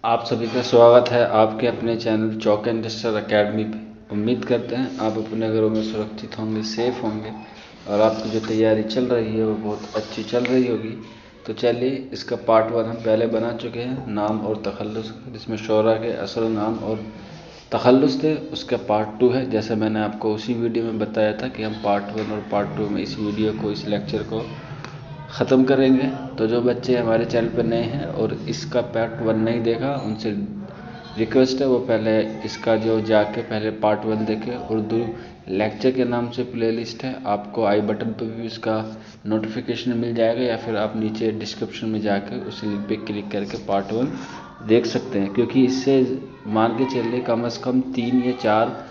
آپ سبھی کا سواگت ہے آپ کے اپنے channel Chowk and duster academy پہ۔ امید کرتے ہیں آپ اپنے گھروں میں سرکشت ہوں گے، سیف ہوں گے، اور آپ کی جو تیاری چل رہی ہے وہ بہت اچھی چل رہی ہوگی۔ تو چلیے اس کا پارٹ 1 ہم پہلے بنا چکے ہیں، نام اور تخلص، جس میں شعراء کے اصل نام اور تخلص تھے۔ اس کا پارٹ 2 ہے، جیسے میں نے آپ کو اسی ویڈیو میں بتایا تھا کہ ہم پارٹ 1 اور پارٹ 2 میں اس ویڈیو کو، اس لیکچر کو ختم کریں گے۔ تو جو بچے ہمارے چینل پر نئے ہیں اور اس کا پارٹ 1 نہیں دیکھا، ان سے ریکویسٹ ہے وہ پہلے اس کا جو جا کے پہلے پارٹ 1 دیکھے۔ اردو لیکچر کے نام سے پلے لسٹ ہے، آپ کو آئی بٹن پہ بھی اس کا نوٹیفیکیشن مل جائے گا، یا پھر آپ نیچے ڈسکرپشن میں جا کے اس لنک پہ کلک کر کے پارٹ 1 دیکھ سکتے ہیں۔ کیونکہ اس سے مان کے چلیے کم از کم 3 یا 4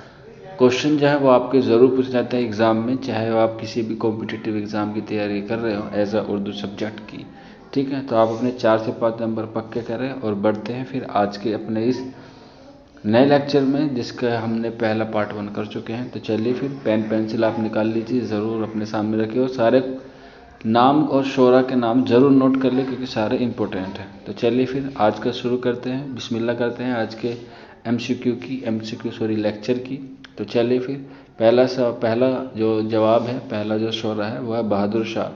کوشچن جو ہے وہ آپ کے ضرور پوچھ جاتے ہیں ایگزام میں، چاہے وہ آپ کسی بھی کمپٹیٹیو ایگزام کی تیاری کر رہے ہو ایز اے اردو سبجیکٹ کی۔ ٹھیک ہے، تو آپ اپنے 4 سے 5 نمبر پکے کریں اور بڑھتے ہیں پھر آج کے اپنے اس نئے لیکچر میں، جس کا ہم نے پہلا پارٹ 1 کر چکے ہیں۔ تو چلیے پھر پین پینسل آپ نکال لیجیے، ضرور اپنے سامنے رکھیے، اور سارے نام اور شعراء کے نام ضرور نوٹ کر لیں کیونکہ سارے امپورٹنٹ ہیں۔ تو چلیے پھر آج کا شروع کرتے ہیں، بسم اللہ کرتے ہیں آج کے لیکچر کی۔ تو چلیے پھر پہلا جو جواب ہے، پہلا جو شعرا ہے وہ ہے بہادر شاہ۔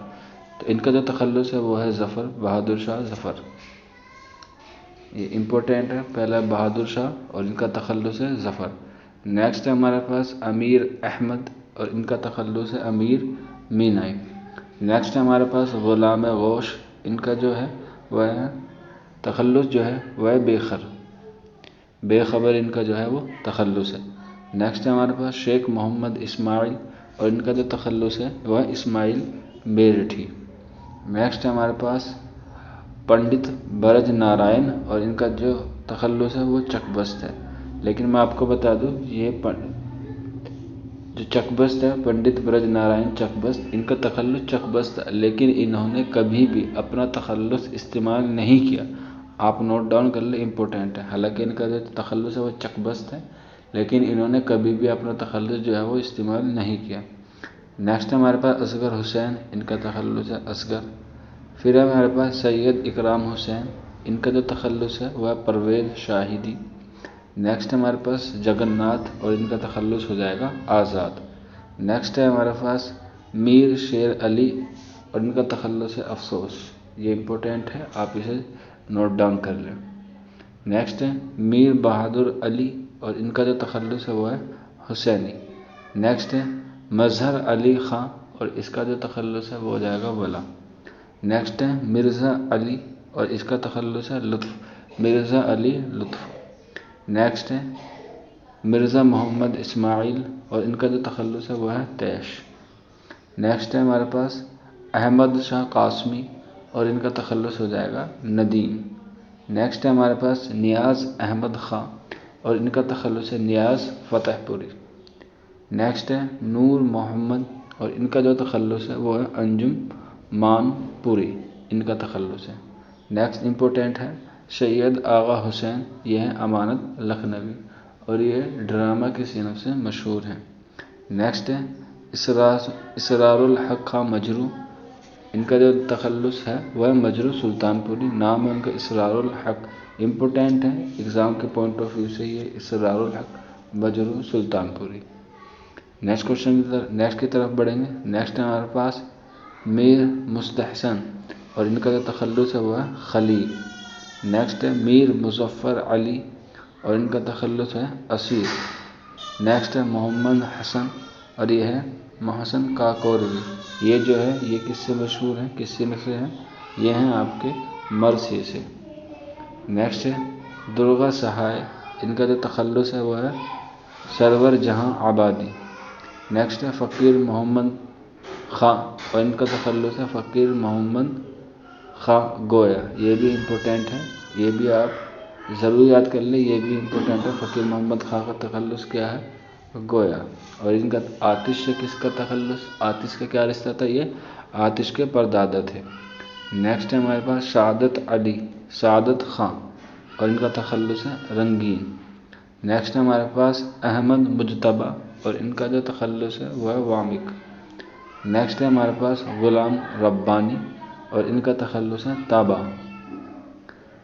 تو ان کا جو تخلص ہے وہ ہے ظفر، بہادر شاہ ظفر، یہ امپورٹنٹ ہے۔ پہلا بہادر شاہ اور ان کا تخلص ہے ظفر۔ نیکسٹ ہے ہمارے پاس امیر احمد اور ان کا تخلص ہے امیر مینائی۔ نیکسٹ ہے ہمارے پاس غلام غوث، ان کا جو ہے وہ ہے تخلص جو ہے وہ ہے بے خبر، ان کا جو ہے وہ تخلص ہے۔ نیکسٹ ہے ہمارے پاس شیخ محمد اسماعیل اور ان کا جو تخلص ہے وہ ہے اسماعیل میرٹھی۔ نیکسٹ ہے ہمارے پاس پنڈت برج نارائن اور ان کا جو تخلص ہے وہ چک بست ہے۔ لیکن میں آپ کو بتا دوں، یہ جو چک بست ہے پنڈت برج نارائن چک بست، ان کا تخلص چک بست ہے، لیکن انہوں نے کبھی بھی اپنا تخلص استعمال نہیں کیا۔ آپ نوٹ ڈاؤن کر لیں، امپورٹنٹ ہے۔ حالانکہ ان کا جو تخلص ہے وہ چک بست ہے، لیکن انہوں نے کبھی بھی اپنا تخلص جو ہے وہ استعمال نہیں کیا۔ نیکسٹ ہے ہمارے پاس اصغر حسین، ان کا تخلص ہے اصغر۔ پھر ہے ہمارے پاس سید اکرام حسین، ان کا جو تخلص ہے وہ ہے پرویز شاہدی۔ نیکسٹ ہے ہمارے پاس جگن ناتھ اور ان کا تخلص ہو جائے گا آزاد۔ نیکسٹ ہے ہمارے پاس میر شیر علی اور ان کا تخلص ہے افسوس، یہ امپورٹنٹ ہے، آپ اسے نوٹ ڈاؤن کر لیں۔ نیکسٹ ہے میر بہادر علی اور ان کا جو تخلص ہے وہ ہے حسینی۔ نیکسٹ ہے مظہر علی خان اور اس کا جو تخلص ہے وہ ہو جائے گا ولا۔ نیکسٹ ہے مرزا علی اور اس کا تخلص ہے لطف، مرزا علی لطف۔ نیکسٹ ہے مرزا محمد اسماعیل اور ان کا جو تخلص ہے وہ ہے تیش۔ نیکسٹ ہے ہمارے پاس احمد شاہ قاسمی اور ان کا تخلص ہو جائے گا ندیم۔ نیکسٹ ہے ہمارے پاس نیاز احمد خان اور ان کا تخلص ہے نیاز فتح پوری۔ نیکسٹ ہے نور محمد اور ان کا جو تخلص ہے وہ ہے انجم مان پوری، ان کا تخلص ہے۔ نیکسٹ امپورٹنٹ ہے سید آغا حسین، یہ ہے امانت لکھنوی اور یہ ڈرامہ کی صنف سے مشہور ہیں۔ نیکسٹ ہے اسرار الحق خان مجروح، ان کا جو تخلص ہے وہ ہے مجروح سلطان پوری، نام ہے ان کا اسرار الحق، امپورٹنٹ ہے ایگزام کے پوائنٹ آف ویو سے، یہ اسرار الحق مجروح سلطان پوری۔ نیکسٹ کی طرف بڑھیں گے۔ نیکسٹ ہے ہمارے پاس میر مستحسن اور ان کا جو تخلص ہے وہ ہے خلیل۔ نیکسٹ ہے میر مظفر علی اور ان کا تخلص ہے اسیر۔ نیکسٹ ہے محمد حسن اور یہ ہے محسن کاکوروی، یہ جو ہے یہ کس سے مشہور ہیں، کس صنف سے ہیں، یہ ہیں آپ کے مرثیے سے۔ نیکسٹ ہے درگا سہائے، ان کا جو تخلص ہے وہ ہے سرور جہاں آبادی۔ نیکسٹ ہے فقیر محمد خان اور ان کا تخلص ہے فقیر محمد خان گویا، یہ بھی امپورٹنٹ ہے، یہ بھی آپ ضرور یاد کر لیں، یہ بھی امپورٹنٹ ہے۔ فقیر محمد خان کا تخلص کیا ہے، گویا، اور ان کا آتش سے کس کا تخلص، آتش کا کیا رشتہ تھا، یہ آتش کے پردادا تھے۔ نیکسٹ ہے ہمارے پاس سعادت خان اور ان کا تخلص ہے رنگین۔ نیکسٹ ہے ہمارے پاس احمد مجتبیٰ اور ان کا جو تخلص ہے وہ ہے وامق۔ نیکسٹ ہے ہمارے پاس غلام ربانی اور ان کا تخلص ہے تابہ۔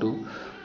2।